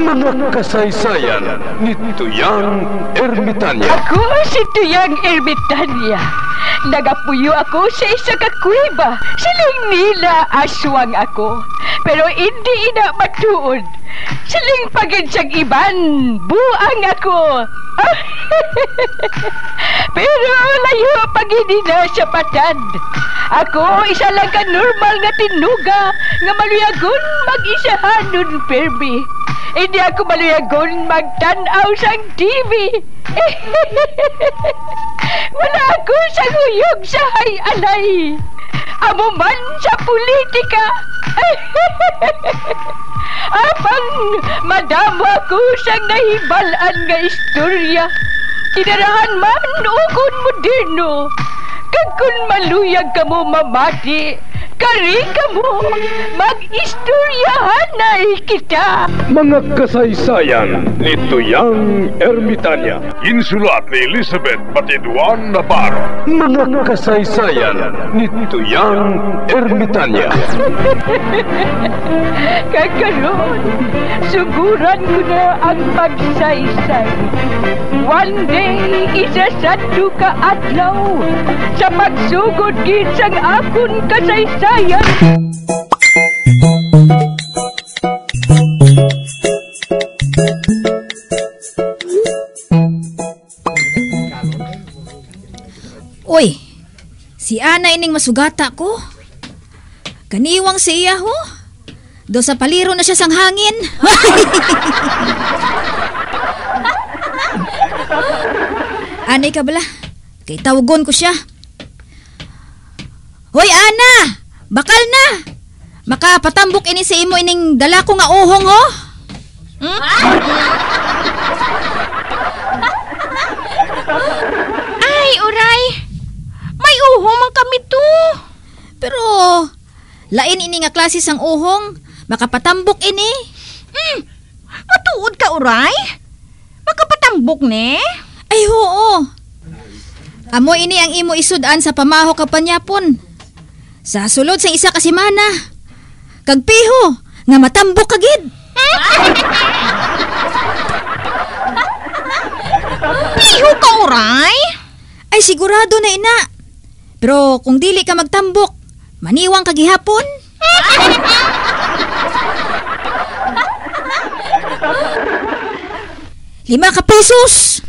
Mga kasaysayan ni Tuyang Ermitanya. Ako si Tuyang Ermitanya. Nagapuyo ako sa isa ka kuweba. Siling nila aswang ako. Pero hindi ina matuod. Siling pagid siyang iban. Buang ako. Pero layo pagid na sa patad. Ako isa lang ka normal nga tinuga nga maluyagon mag-isahanon permi. Hindi ako maluyagon magtanaw sang TV. Wala ako sa nguyog sa hay-alay. Amo man sa politika. Apang madamo ako sang nahibalaan nga istorya. Kinarahan man ukon moderno. Kag kun maluyag ka mo mamati, kari ka mo, mag-istoryahan na kita. Mga kasaysayan ni Tuyang Ermitanya. Insulat ni Elizabeth Batiduan Navarro. Mga kasaysayan ni Tuyang Ermitanya. Kakaroon, suguran ko na ang pagsaysay. One day, isasado ka adlaw sa pagsugod gid sang akon kasaysayan. Uy, si Ana ining masugata ko. Kaniwang siya ho. Do sa paliro na siya sang hangin. Anay ka bala? Kay tawagon ko siya. Hoy Ana! Bakal na! Makapatambok ini sa imo ining dala ko nga uhong ho. Ay, uray! May uhong man kami to. Pero lain ini nga klase sang uhong. Makapatambok ini. Matuod ka, uray? Makapatambok ne? Ay oo. Amo ini ang imo isudan sa pamaho kapanyapon. Sa sulod sa isa ka semana. Kag piho nga matambok kagid. Piho ka, uray? Ay sigurado na ina. Pero kung dili ka magtambok, maniwang kagihapon. 5 ka pesos.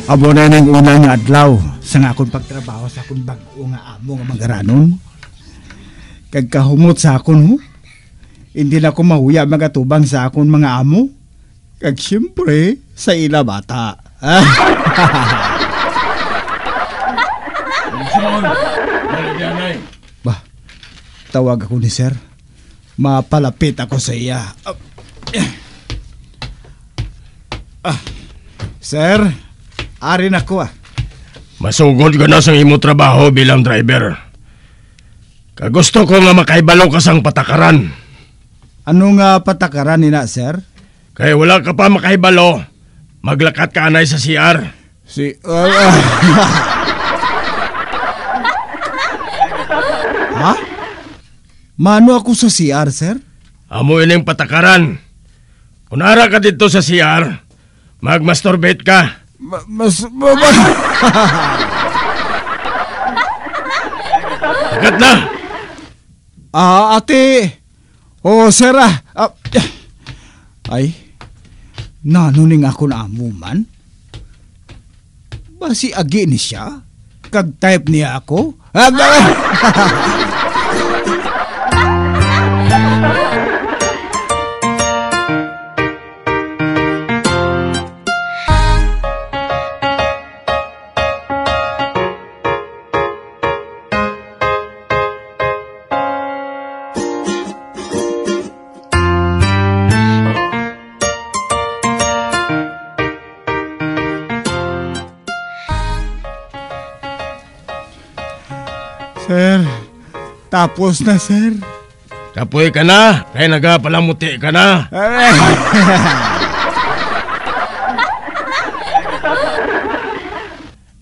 Abo na ng unang adlaw sa nga akong pagtrabaho sa akong bag-o nga amo nga magaranon. Kag kahumot sa akon ho. Hindi na ko mahuya magatubang sa akon mga amo. Kag siyempre sa ila bata. Bah, tawag ako ni sir. Mapalapit ako sa iya. Sir, ari na ko Masugod ka na sa imo trabaho bilang driver. Kagusto ko nga makaibalo ka sang patakaran. Ano nga patakaran nina, sir? Kaya wala ka pa makaibalo, maglakat ka anay sa CR. Ha? Mano ako sa CR, sir? Amo ining patakaran. Kunara ka dito sa CR, magmasturbate ka. Agad na! Ate! Sir ay, nanuning ako na amo man? Basi agi ni siya? Kag type niya ako? Sir, tapos na, sir. Kapoy ka na, kaya nagapalamuti ka na.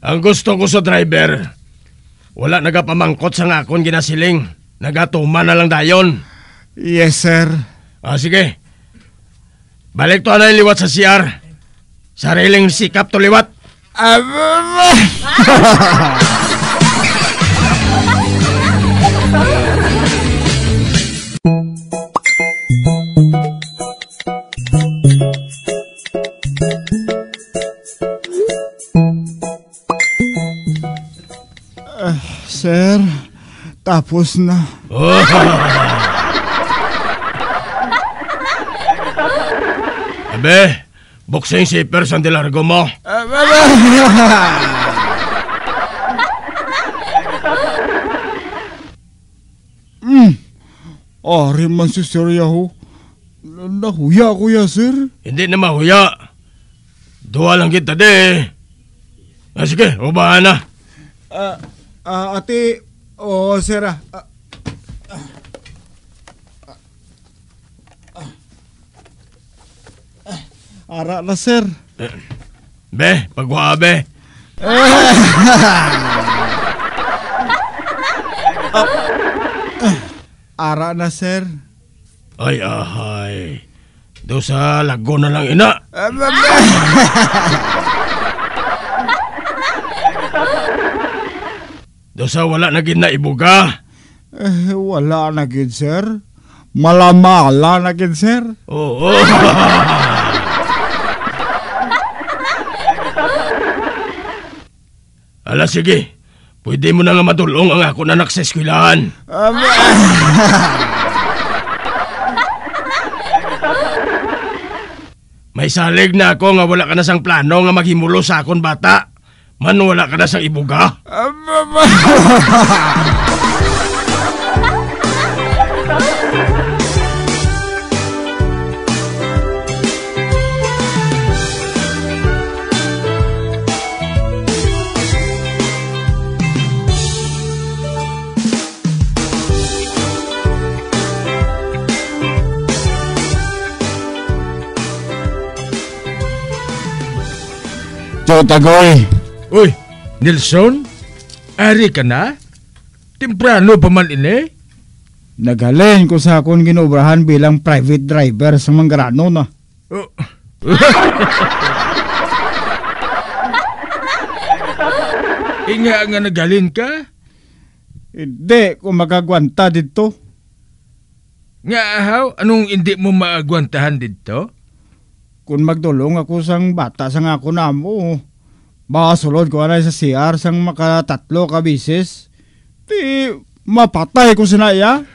Ang gusto ko sa driver, wala nagapamangkot sa ngakon ginasiling. Nagatuma na lang dayon. Yes, sir. Sige. Balik to na liwat sa CR. Sariling sikap to liwat. Sir, tapos na. Abe, buksing zipper sa dilargo mo. Ari man si Sir Yahoo. Nahuya ko ya, sir. Hindi na mahuya. Dua lang kita de. Sige, ubahan na. Ate, sir, ara na, sir. Be, pagwa be. Ara na, sir. Ay, ahay. Doon sa lago na lang ina. Doon sa wala na gid na ibuga. Wala na gid, sir. Malamala na gid, sir. Oo. Ala, sige. Pwede mo na nga matulong ang ako na sa eskwelahan. May salig na ako nga wala ka na sang plano nga maghimulo sa akon bata. Man wala ka na sang ibuga. Tagoy. Uy, Nelson? Ari ka na? Temprano pa man ini? Nagaling ko sa akong ginubrahan bilang private driver sa Mangarano na. Oh. Inga nga nagalin ka? Hindi ko magagwanta dito. Nga ahaw, anong hindi mo maagwantahan dito? Kung magdulong ako sang bata sang ako na mo, baka sulod ko na sa CR sang makatatlo ka bisis, di mapatay ko sinaya.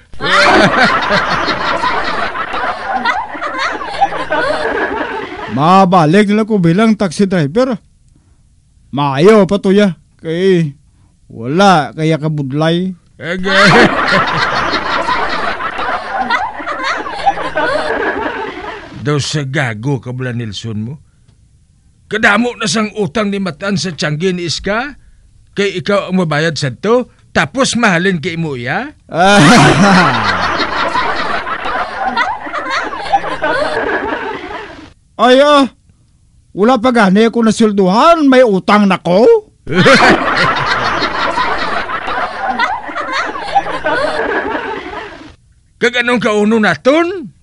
Mabalik nila ko bilang taxi driver. Maayo pa to ya, kay wala kaya kabudlay. Daw sa gago ka bala, Nelson mo. Kadamo na sang utang ni Matan sa tiyanggi ni Iska, kay ikaw ang mabayad sa to, tapos mahalin kay mo ya? Ay, wala pa gani ako nasilduhan, may utang na ko. Kag anong kauno naton?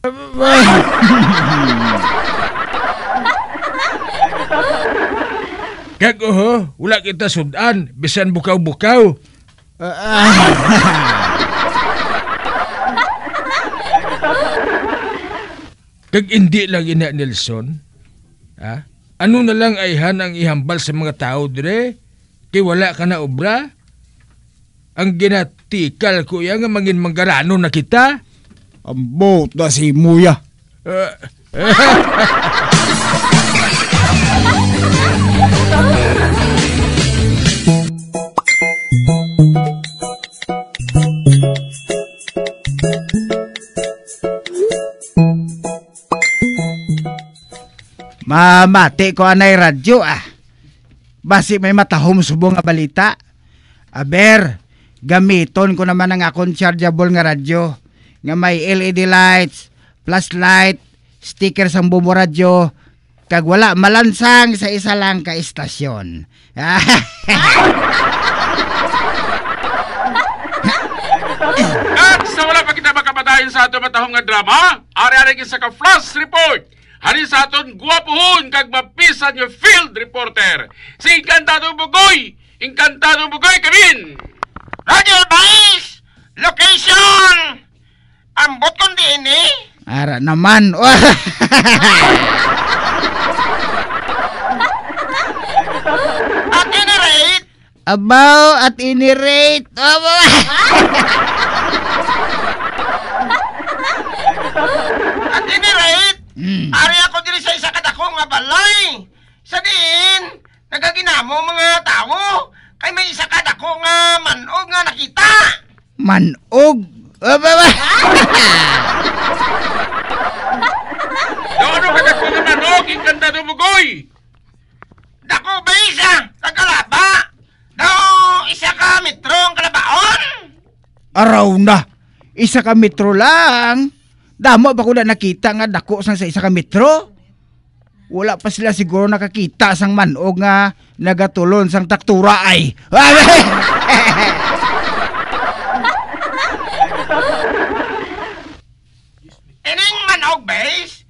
Kag wala kita sudan, bisan bukaw-bukaw. Kag hindi lang ina, Nelson. Ha? Ano na lang ayhan ang ihambal sa mga tao dire? Kay wala ka na obra? Ang ginatikal ko yan nga mangin manggarano na kita? Ambot na si Muya. Mamati ko anay radyo Basi may matahom subong nga balita. Aber, gamiton ko naman ang akong chargeable nga radyo nga may LED lights, flashlight, sticker sa bumo radyo, kag wala malansang sa isa lang ka istasyon. At sa wala pa kita makapadayon sa ato matahong nga drama, ari-ari sa ka-flash report. Hari sa aton guwapohon kag mapisan yung field reporter. Si Encantado Bugoy! Encantado Bugoy, kamin! Radio Vice! Location! Ambot kong din Ara naman. At any rate, Abaw at inirate. at any rate, ari ako diri sa isa kadako nga balay. Sa diin, nagaginamo mga tao. Kay may isa kadako nga manog nga nakita. Manog. Doon ka na kung nanog, Encantado Bugoy! Dako ba isa? Kagalaba? Daw isa ka metrong kalabaon? Araw na. Isa ka metro lang. Damo ba ko na nakita nga dako sang sa isa ka metro? Wala pa sila siguro nakakita sang manog nga nagatulon sang taktura ay. Ining manog, base?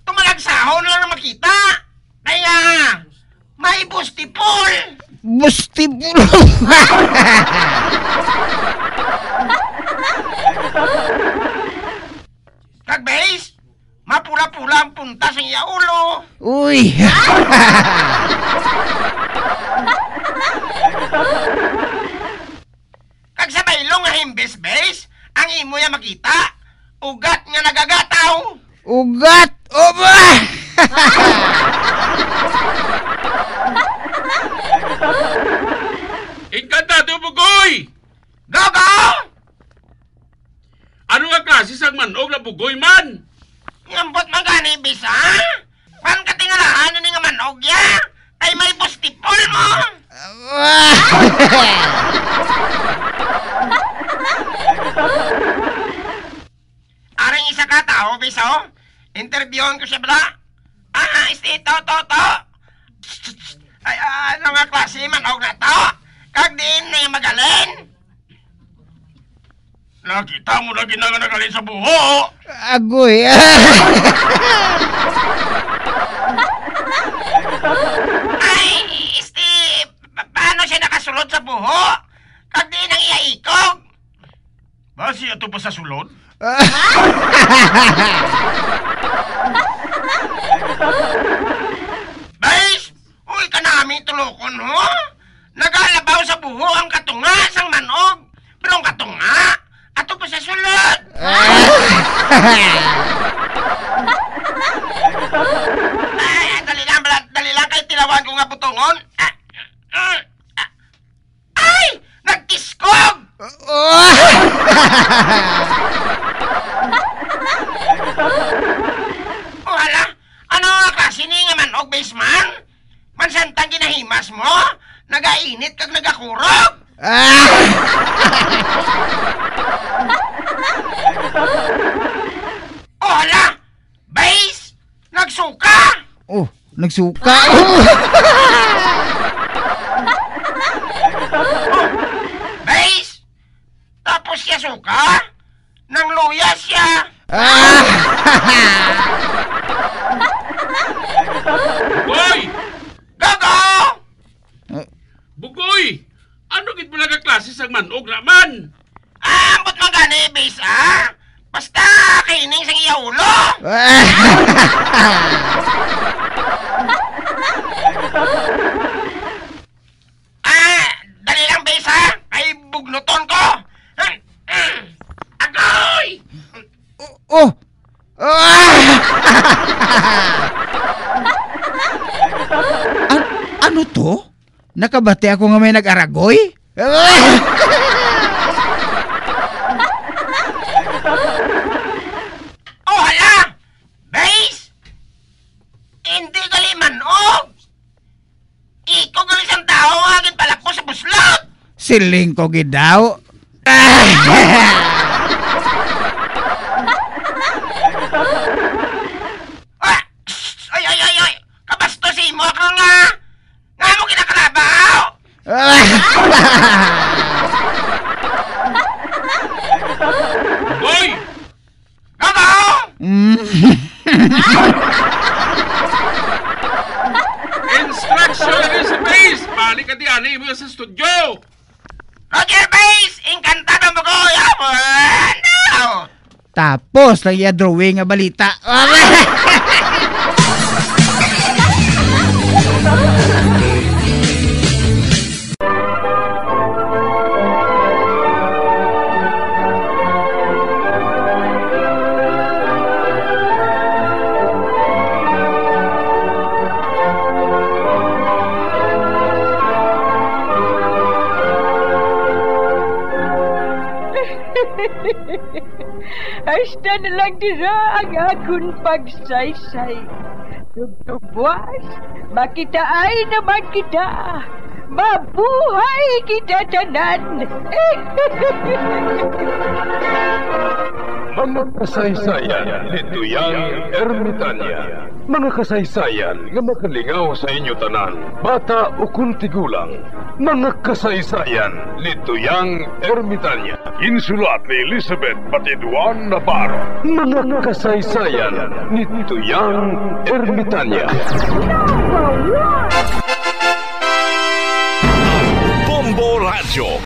Tumalagsahon lang na makita. Kaya, may bustipol. Bustibul. Kag, base, mapula-pula ang punta sa iya ulo. Uy. Kag sa baylong nga himbis, base, ang imo ya makita, ugat nga nagagataw. Ugat. Oba. Encantado Bugoy! Gogo! Ano nga klase sang manog na bugoy man? Ngambot man gani, base, ha? Kwan katingalahan ni nga manog ya? Ay may bustipol mo. Aring isa ka tao, biso? Interviewin ko siya bala? To. Ay, ano nga klase manog na to? Kag din na yung magaling? Nakita mo na ginaganagalin sa buho! Agoy. Ay, paano siya nakasulod sa buho? Kag din ang iaikog? Ba siya ito pa sa sulod? Bais, uy ka namin tulokon, ho? Nagalabaw sa buho ang katunga sang manog. Pero ang katunga, ato pa sa sulod. Ay, dali lang kay tilawan ko nga butongon. Ay, nagkiskog! O hala, ano nga klase ni nga manog, baseman? Mansantang ginahimas mo? Nagainit kag nagakurog? O hala, base, nagsuka? Oh, nagsuka. Base, tapos siya suka? Nang luya siya? Bugoy! Gogo! Bugoy! Ano git mo lang ang klase sang manog naman? Ambot man gani, base, ah? Basta kining sang iya ulo. Dali lang, base, ha? Ay bugnuton ko. Agoy! Oh. Ano to? Nakabati ako nga may nag-aragoy? Oh, hala! Base! Hindi gali manog! Ikaw gali isang tao agad palakpo sa buslot! Siling ko gidaw. Ay! Kabastusin mo ako nga! Nga mo kinakalabaw! Hoy! Gabaw! Instruction is base! Balik ka di ani mo sa studio! Roger Base! Encantado mo ko! Ano? Tapos lang iya drawing nga balita. Hasta na lang dira ang akong pagsaysay. Tugtugwas, makitaan naman kita. Mabuhay kita tanan. Mga kasaysayan ni Tuyang Ermitanya. Mga kasaysayan nga makalingaw sa inyo tanan, bata o kuntigulang. Mga kasaysayan ni Tuyang Ermitanya. Insulat ni Elizabeth Batiduan Navarro. Mga kasaysayan ni Tuyang Ermitanya. Bombo Radio.